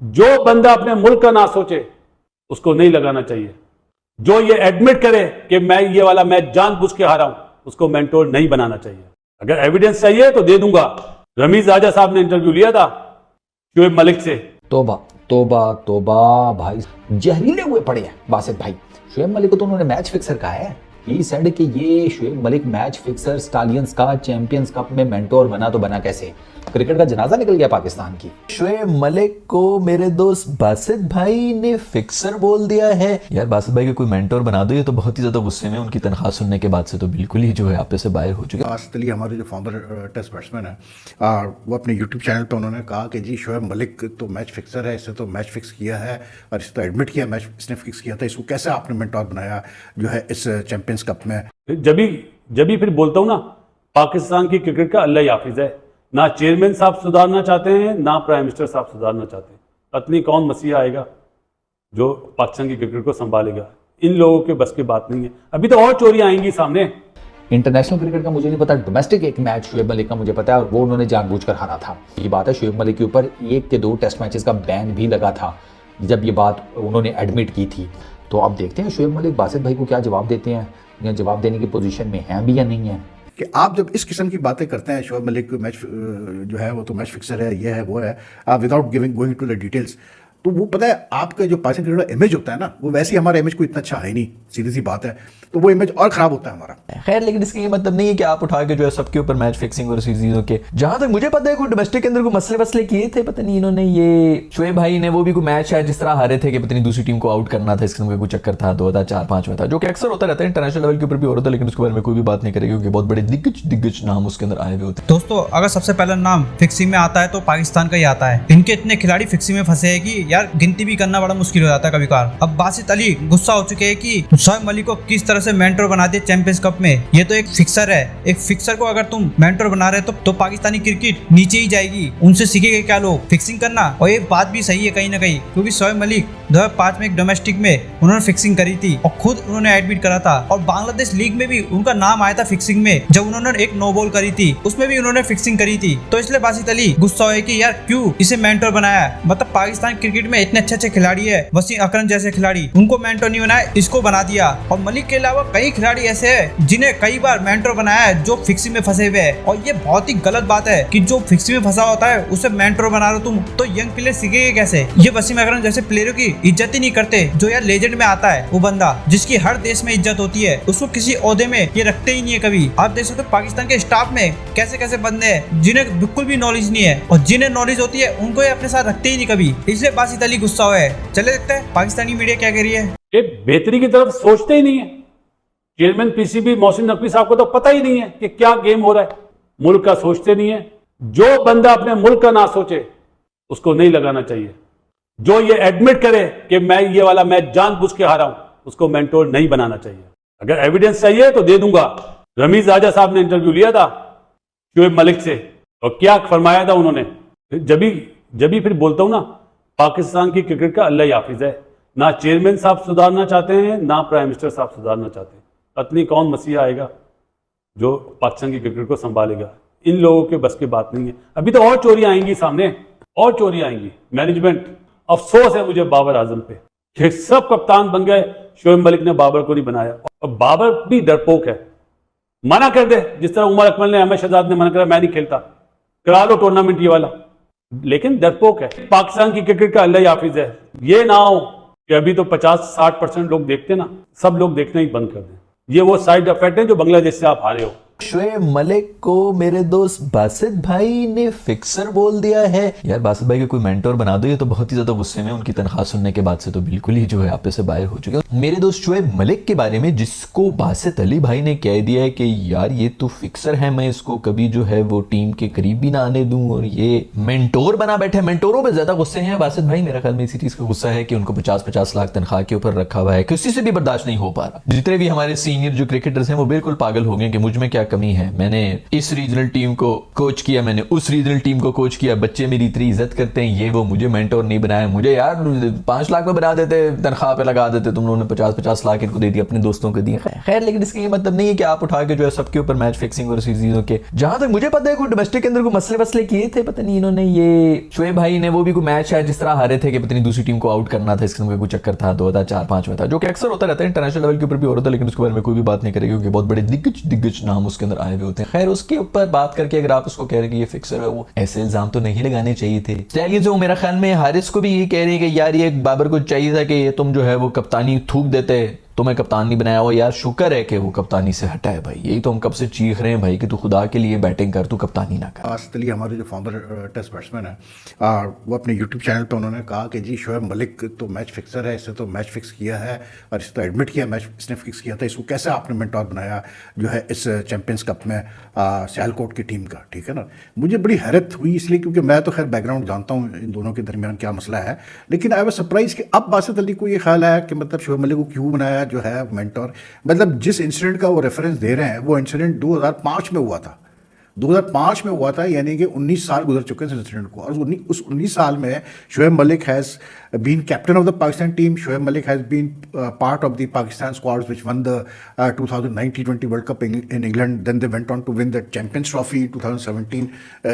जो बंदा अपने मुल्क का ना सोचे उसको नहीं लगाना चाहिए। जो ये एडमिट करे कि मैं ये वाला मैच जानबूझ के हारा हूं, उसको मेंटोर नहीं बनाना चाहिए। अगर एविडेंस चाहिए तो दे दूंगा। रमीज राजा साहब ने इंटरव्यू लिया था शोएब मलिक से। तोबा तोबा तोबा भाई, जहरीले हुए पड़े हैं बासित भाई। शोएब मलिक को तो उन्होंने मैच फिक्सर कहा है। ही सेड कि ये Shoaib Malik match fixer stallions का चैंपियंस कप में मेंटोर बना तो बना कैसे? क्रिकेट का जनाजा निकल गया पाकिस्तान की। शोएब मलिक को मेरे दोस्त बासित भाई ने फिक्सर बोल दिया है। यार बासित भाई को कोई मेंटोर बना दो, ये तो बहुत ही ज्यादा गुस्से में। उनकी तनख्वाह सुनने के बाद से तो बिल्कुल ही जो है आप से बाहर हो चुके। बासित अली हमारे जो फॉर्मर टेस्ट बैट्समैन है, वो अपने यूट्यूब चैनल पे उन्होंने कहा कि जी शोएब मलिक तो मैच फिक्सर है, इसने तो मैच फिक्स किया है और इसने तो एडमिट किया मैच इसने फिक्स किया था, इसको कैसे आपने मेंटोर बनाया जो है इस चैंपियंस कप में? जब भी फिर बोलता हूं ना, पाकिस्तान की क्रिकेट का अल्लाह ही हाफिज है। ना चेयरमैन साहब सुधारना चाहते हैं, ना प्राइम मिनिस्टर साहब सुधारना चाहते हैं। पता नहीं कौन मसीहा आएगा जो पाकिस्तान की क्रिकेट को संभालेगा। इन लोगों के बस की बात नहीं है। अभी तो और चोरियां आएंगी सामने। इंटरनेशनल क्रिकेट का मुझे नहीं पता, डोमेस्टिक एक मैच शोएब मलिक का मुझे पता है और वो उन्होंने जानबूझकर हारा था। ये बात है, शोएब मलिक के ऊपर 1 के 2 टेस्ट मैचेस का बैन भी लगा था जब ये बात उन्होंने एडमिट की थी। तो अब देखते हैं शोएब मलिक बासित भाई को क्या जवाब देते हैं, या जवाब देने की पोजीशन में हैं भी या नहीं है। कि आप जब इस किस्म की बातें करते हैं, शोएब मलिक मैच जो है वो तो मैच फिक्सर है, ये है वो है, without going to the details, तो वो पता है आपका जो पाकिस्तान क्रिकेट का इमेज होता है ना, वो वैसे ही हमारा इमेज कोई इतना अच्छा है नहीं, सीधी सी बात है, तो वो इमेज और खराब होता है हमारा। खैर, लेकिन इसका ये मतलब नहीं है कि आप उठा के जो है सबके ऊपर मैच फिक्सिंग और चीजों के, जहां तक मुझे पता है कोई डोमेस्टिक के अंदर कोई मसले वसले किए थे, पता नहीं इन्होंने ये शोएब भाई ने वो भी कोई मैच है जिस तरह हारे थे कि पता नहीं दूसरी टीम को आउट करना था, इस किस्म का कोई चक्कर था 2004-5 में था, जो कि अक्सर होता रहता है इंटरनेशनल लेवल के ऊपर भी हो रहा था, लेकिन उसके बारे में कोई भी बात नहीं करेगी क्योंकि बहुत बड़े दिग्गज नाम उसके अंदर आए हुए होते हैं। दोस्तों, अगर सबसे पहला नाम फिक्सिंग में आता है तो पाकिस्तान का ही आता है। इनके इतने खिलाड़ी फिक्सिंग में फंसे हैं कि यार गिनती भी करना बड़ा मुश्किल हो जाता है कभी कभार। अब बासित अली गुस्सा हो चुके हैं कि शोएब मलिक को किस तरह से मेंटर बना दिया चैंपियंस कप में। ये तो एक फिक्सर है, एक फिक्सर को अगर तुम मेंटर बना रहे तो पाकिस्तानी क्रिकेट नीचे ही जाएगी। उनसे सीखेंगे क्या लोग फिक्सिंग करना? और ये बात भी सही है कहीं ना कहीं, क्योंकि शोएब मलिक 2005 में एक डोमेस्टिक में उन्होंने फिक्सिंग करी थी और खुद उन्होंने एडमिट करा था, और बांग्लादेश लीग में भी उनका नाम आया था फिक्सिंग में, जब उन्होंने एक नो बॉल करी थी उसमें भी उन्होंने फिक्सिंग करी थी। तो इसलिए बासित अली गुस्सा हुए कि यार क्यों इसे मेंटर बनाया? मतलब पाकिस्तान क्रिकेट में इतने अच्छे खिलाड़ी है, वसीम अकरम जैसे खिलाड़ी, उनको मेंटर नहीं बनाया, इसको बना दिया। और मलिक के अलावा कई खिलाड़ी ऐसे हैं जिन्हें कई बार मेंटर बनाया है जो फिक्सिंग में फंसे हुए हैं, और ये बहुत ही गलत बात है कि जो फिक्सिंग में फंसा होता है उसे मेंटर बना रहे हो तुम, तो यंग प्लेयर सीखेंगे कैसे? ये वसीम अकरम जैसे प्लेयरों की इज्जत ही नहीं करते। जो यार लेजेंड में आता है वो बंदा जिसकी हर देश में इज्जत होती है, उसको किसी ओहदे में ये रखते ही नहीं है कभी। आप देख सकते हो पाकिस्तान के स्टाफ में कैसे कैसे बंदे हैं जिन्हें बिल्कुल भी नॉलेज नहीं है, और जिन्हें नॉलेज होती है उनको ये अपने साथ रखते ही नहीं कभी। इसलिए बासित अली गुस्सा हुआ है। चले देखते हैं पाकिस्तानी मीडिया क्या कह रही है। ये बेहतरी की तरफ सोचते ही नहीं है। चेयरमैन पीसीबी मोहसिन नकवी साहब को तो पता ही नहीं है कि क्या गेम हो रहा है। मुल्क का सोचते नहीं है। जो बंदा अपने मुल्क का ना सोचे उसको नहीं लगाना चाहिए। जो ये एडमिट करे कि मैं ये वाला मैच जानबूझ के हारा हूं, उसको मेंटोर नहीं बनाना चाहिए। अगर एविडेंस चाहिए तो दे दूंगा। रमीज राजा साहब ने इंटरव्यू लिया था शोएब मलिक से, और क्या फरमाया था उन्होंने। जब भी फिर बोलता हूं ना, पाकिस्तान की क्रिकेट का अल्लाह ही हाफिज है। ना चेयरमैन साहब सुधारना चाहते हैं, ना प्राइम मिनिस्टर साहब सुधारना चाहते हैं। पता नहीं कौन मसीहा आएगा जो पाकिस्तान की क्रिकेट को संभालेगा। इन लोगों के बस की बात नहीं है। अभी तो और चोरियां आएंगी सामने, और चोरियां आएंगी। मैनेजमेंट, अफसोस है मुझे बाबर आजम पे कि सब कप्तान बन गए, शोएब मलिक ने बाबर को नहीं बनाया। और बाबर भी डरपोक है। मना कर दे, जिस तरह उमर अकमल ने, अहमद शहजाद ने मना करा, मैं नहीं खेलता, करा लो टूर्नामेंट ये वाला, लेकिन डरपोक है। पाकिस्तान की क्रिकेट का अल्लाह ही हाफिज है। ये ना हो कि अभी तो 50-60% लोग देखते ना, सब लोग देखना ही बंद कर दें। ये वो साइड इफेक्ट है जो बांग्लादेश से आप हारे हो। शोएब मलिक को मेरे दोस्त बासित भाई ने फिक्सर बोल दिया है। यार बासित भाई को कोई मेंटोर बना दो, ये तो बहुत ही ज्यादा गुस्से में। उनकी तनख्वाह सुनने के बाद से तो बिल्कुल ही जो है आप से बाहर हो चुके हैं। मेरे दोस्त शोएब मलिक के बारे में, जिसको बासित अली भाई ने कह दिया है कि यार ये तो फिक्सर है, मैं इसको कभी जो है वो टीम के करीब भी ना आने दूं, और ये मेंटोर बना बैठे। मेंटोरों पर ज्यादा गुस्से हैं बासित भाई। मेरा ख्याल में इसी चीज का गुस्सा है कि उनको 50-50 लाख तनख्वाह के ऊपर रखा हुआ है, किसी से भी बर्दाश्त नहीं हो पा रहा। जितने भी हमारे सीनियर जो क्रिकेटर्स हैं वो बिल्कुल पागल हो गए कि मुझ में क्या कमी है, मैंने इस रीजनल टीम को कोच किया, मैंने उस रीजनल टीम को कोच किया, बच्चे मेरी इतनी इज्जत करते हैं, ये वो, मुझे मेंटोर नहीं बनाया, मुझे यार 5 लाख में बना देते, तनख्वाह पे लगा देते, तुम लोगों ने 50-50 लाख इनको दे दिए, अपने दोस्तों को दिए। खैर, लेकिन इसका ये मतलब नहीं है कि आप उठा के जो है सबके ऊपर मैच फिक्सिंग और चीजों के, जहां तक मुझे पता है कोई डोमेस्टिक के अंदर कोई मसले वसले किए थे, पता नहीं इन्होंने, ये शोएब भाई ने वो भी कोई मैच है जिस तरह हारे थे कि पता नहीं दूसरी टीम को आउट करना था, इस किस्म का कोई चक्कर था 2004-05 में था, जो कि अक्सर होता रहता है, इंटरनेशनल लेवल के ऊपर भी हो रहा था, लेकिन उसके बारे में कोई भी बात नहीं करेगी क्योंकि बहुत बड़े दिग्गज नाम उसके अंदर आए हुए होते हैं। खैर, उसके ऊपर बात करके अगर आप उसको कह रहे हैं कि ये फिक्सर है, वो ऐसे इल्जाम तो नहीं लगाने चाहिए थे। स्टैलियंस मेरा ख्याल में हारिस को भी ये कह रहे हैं कि यार ये बाबर को चाहिए था कि ये तुम जो है वो कप्तानी थूक देते, तुम्हें कप्तान नहीं बनाया हुआ, यार शुक्र है कि वो कप्तानी से हटा है भाई, यही तो हम कब से चीख रहे हैं भाई कि तू खुदा के लिए बैटिंग कर, तू कप्तानी ना कर। आसिफ अली हमारे जो फॉर्मर टेस्ट बैट्समैन है, वो अपने यूट्यूब चैनल पे उन्होंने कहा कि जी शोएब मलिक तो मैच फिक्सर है, इससे तो मैच फिक्स किया है और इसे तो एडमिट किया मैच इसने फिक्स किया था, इसको कैसे आपने मेंटोर बनाया जो है इस चैंपियंस कप में सियालकोट की टीम का, ठीक है ना। मुझे बड़ी हैरत हुई इसलिए क्योंकि मैं तो खैर बैकग्राउंड जानता हूँ इन दोनों के दरमियान क्या मसला है, लेकिन आई वाज सरप्राइज कि अब बासित अली को ये ख्याल आया कि मतलब शोएब मलिक को क्यों बनाया जो है मेंटोर। मतलब जिस इंसिडेंट का वो रेफरेंस दे रहे हैं वो इंसिडेंट 2005 में हुआ था, 2005 में हुआ था, यानी कि 19 साल गुजर चुके हैं इस इंसिडेंट को, और उस 19 साल में Shoaib Malik has been captain of the Pakistan team. Shoaib Malik has been part of the Pakistan squads which won the 2009 T20 World Cup in England. Then they went on to win the Champions Trophy 2017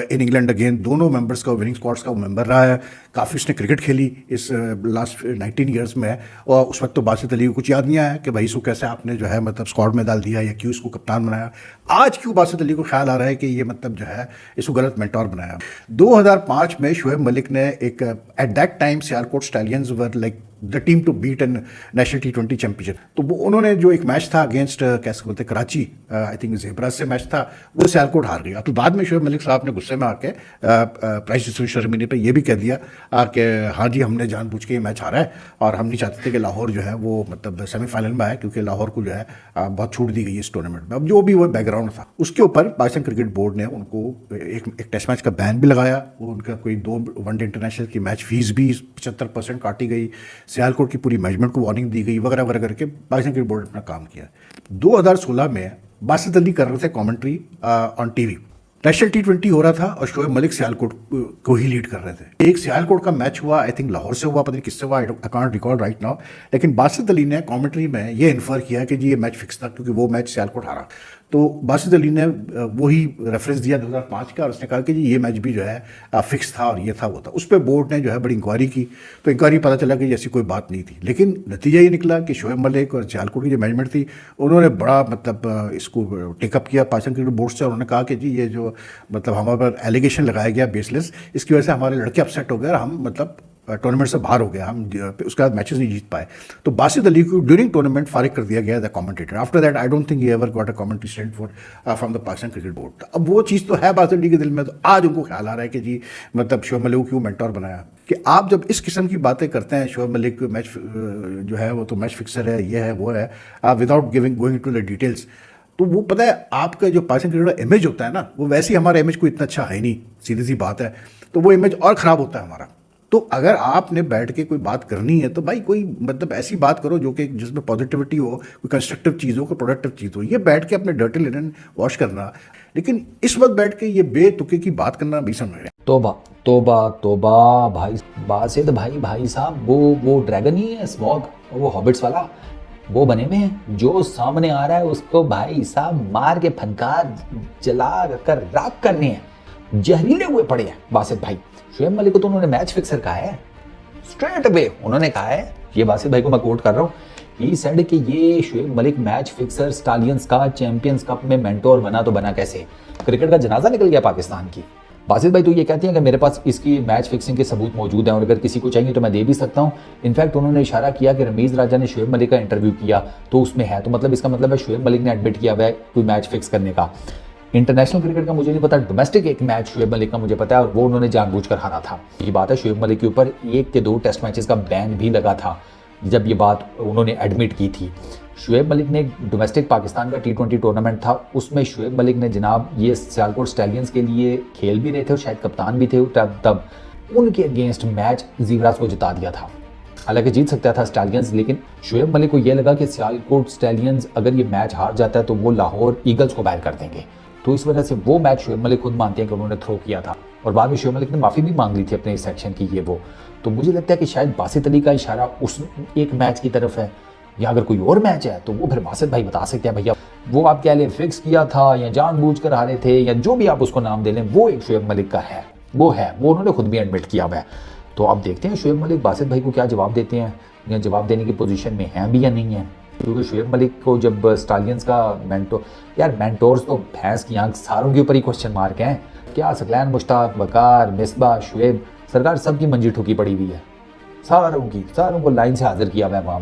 in England again. दोनों members का winning squads का वो member रहा है, काफ़ी उसने cricket खेली इस लास्ट 19 ईयर्स में, और उस वक्त तो बासित अली को कुछ याद नहीं आया कि भाई इसको कैसे आपने जो है मतलब स्क्वाड में डाल दिया या क्यों इसको कप्तान बनाया। आज क्यों बासित अली को ख्याल आ रहा है कि ये मतलब जो है इसको गलत मेंटोर बनाया। 2005 में शोएब मलिक ने एक at that time Sialkot Stallions were like the team to beat in national T20 championship, तो वो उन्होंने जो एक मैच था अगेंस्ट कैसे बोलते कराची, आई थिंक ज़ेब्रास से मैच था, वो सियालकोट हार गया। तो बाद में शोएब मलिक साहब ने गुस्से में आके प्राइज डिस्ट्रीब्यूशन सेरेमनी पे ये भी कह दिया कि हाँ जी हमने जानबूझ के ये मैच हारा है और हम नहीं चाहते थे कि लाहौर जो है वो मतलब सेमीफाइनल में आए, क्योंकि लाहौर को जो है बहुत छूट दी गई इस टूर्नामेंट में। अब जो भी वो बैकग्राउंड था उसके ऊपर पाकिस्तान क्रिकेट बोर्ड ने उनको एक टेस्ट मैच का बैन भी लगाया, उनका कोई 2 वनडे इंटरनेशनल की मैच फीस भी 75% काटी गई, सियालकोट की पूरी मैनेजमेंट को वार्निंग दी गई वगैरह वगैरह करके पाकिस्तान क्रिकेट बोर्ड ने अपना काम किया। 2016 में बासित अली कर रहे थे commentary on TV, national T20 हो रहा था और शोएब मलिक सियालकोट को ही लीड कर रहे थे। एक सियालकोट का मैच हुआ, आई थिंक लाहौर से हुआ, पता नहीं किससे हुआ, I can't recall right now, लेकिन बासित अली ने कमेंट्री में ये इन्फर किया कि जी ये मैच फिक्स था क्योंकि वो मैच सियालकोट हारा। तो बासित अली ने वही रेफरेंस दिया 2005 का और उसने कहा कि जी ये मैच भी जो है फिक्स था और ये था वो था। उस पर बोर्ड ने जो है बड़ी इंक्वायरी की, तो इंक्वायरी पता चला कि ऐसी कोई बात नहीं थी, लेकिन नतीजा ये निकला कि शोएब मलिक और सियालकोट की जो मैनेजमेंट थी उन्होंने बड़ा मतलब इसको टेकअप किया पाकिस्तान क्रिकेट बोर्ड से, और उन्होंने कहा कि जी ये जो मतलब हमारे पर एलिगेशन लगाया गया बेसलेस, इसकी वजह से हमारे लड़के अपसेट हो गए और हम मतलब टूर्नामेंट से बाहर हो गया, हम उसके बाद मैचेस नहीं जीत पाए। तो बासित अली को ड्यूरिंग टूर्नामेंट फारिग कर दिया गया the commentator. After that I don't think he ever got a commentary stint for from the Pakistan cricket board. अब वो चीज़ तो है बासित अली के दिल में, तो आज उनको ख्याल आ रहा है कि जी मतलब शोएब मलिक को क्यों मेंटोर बनाया। कि आप जब इस किस्म की बातें करते हैं, शोएब मलिक मैच जो है वो तो मैच फिक्सर है, ये है वो है, without going to the details, तो वो पता है आपका जो पाकिस्तान क्रिकेट का इमेज होता है ना, वो वैसे ही हमारा इमेज कोई इतना अच्छा है नहीं, सीधी सी बात है, तो वो इमेज और ख़राब होता है हमारा। तो अगर आपने बैठ के कोई बात करनी है तो भाई कोई मतलब ऐसी बात करो जो कि जिसमें पॉजिटिविटी हो, कोई कंस्ट्रक्टिव चीज़ हो, कोई प्रोडक्टिव चीज़ हो। ये बैठ के अपने डर्टी लिनन वॉश करना, लेकिन इस वक्त बैठ के ये बेतुके की बात करना भी समझ रहे हैं। तोबा तोबा तोबा भाई बासित भाई साहब, वो ड्रैगन ही है स्मॉग, वो हॉबिट्स वाला, वो बने में है, जो सामने आ रहा है उसको भाई साहब मार के फनकार जला कर राख करने हैं, जहरीले हुए पड़े हैं बासित भाई। शोएब मलिक को तो उन्होंने मैच फिक्सर कहा है, स्ट्रेट अवे उन्होंने कहा है, ये बासित भाई को मैं कोट कर रहा हूँ, ही सेड कि ये Shoaib Malik match fixer stallions का चैंपियंस कप में मेंटोर बना तो बना कैसे, क्रिकेट का जनाजा निकल गया पाकिस्तान की। बासित भाई तो ये कहते हैं कि मेरे पास इसकी मैच फिक्सिंग के सबूत मौजूद हैं और अगर किसी को चाहिए तो मैं दे भी सकता हूं। इनफैक्ट उन्होंने इशारा किया कि रमीज राजा ने शोएब मलिक का इंटरव्यू किया तो उसमें है, तो मतलब इसका मतलब है शोएब मलिक ने एडमिट किया हुआ है कोई मैच फिक्स करने का। इंटरनेशनल क्रिकेट का मुझे नहीं पता, डोमेस्टिक एक मैच शोएब मलिक का मुझे पता है और वो उन्होंने जानबूझकर हारा था। ये बात है, शोएब मलिक के ऊपर 1 के 2 टेस्ट मैचेस का बैन भी लगा था जब ये बात उन्होंने एडमिट की थी। शोएब मलिक ने डोमेस्टिक पाकिस्तान का T20 टूर्नामेंट था, उसमें शोएब मलिक ने जनाब ये सियालकोट स्टैलियंस के लिए खेल भी रहे थे और शायद कप्तान भी थे तब उनके अगेंस्ट मैच ज़ीब्रास को जिता दिया था। हालांकि जीत सकता था स्टैलियंस, लेकिन शुएब मलिक को यह लगा कि सियालकोट स्टैलियंस अगर ये मैच हार जाता है तो वो लाहौर ईगल्स को बैन कर देंगे। तो इस वजह से वो मैच शुएब मलिक खुद मानते हैं कि उन्होंने थ्रो किया था, और बाद में शुएब मलिक ने माफ़ी भी मांग ली थी अपने इस सेक्शन की, ये वो। तो मुझे लगता है कि शायद बासित अली का इशारा उस एक मैच की तरफ है, या अगर कोई और मैच है तो वो फिर बासित भाई बता सकते हैं भैया वो आप कह लें फिक्स किया था या जानबूझकर हारे थे, या जो भी आप उसको नाम दे लें, वो एक शुएब मलिक का है, वो उन्होंने खुद भी एडमिट किया हुआ है। तो अब देखते हैं शुएब मलिक बासित भाई को क्या जवाब देते हैं, या जवाब देने की पोजीशन में हैं भी या नहीं है। क्योंकि शुएब मलिक को जब स्टालियंस का मेंटोर्स तो भैंस की आंख सारों के ऊपर ही क्वेश्चन मार्क हैं। क्या सकलैन, मुश्ताक, वकार, मिसबा, शुएब सरकार सबकी मंजी ठुकी पड़ी हुई है, सारों को लाइन से हाजिर किया हुआ है अवाम ने।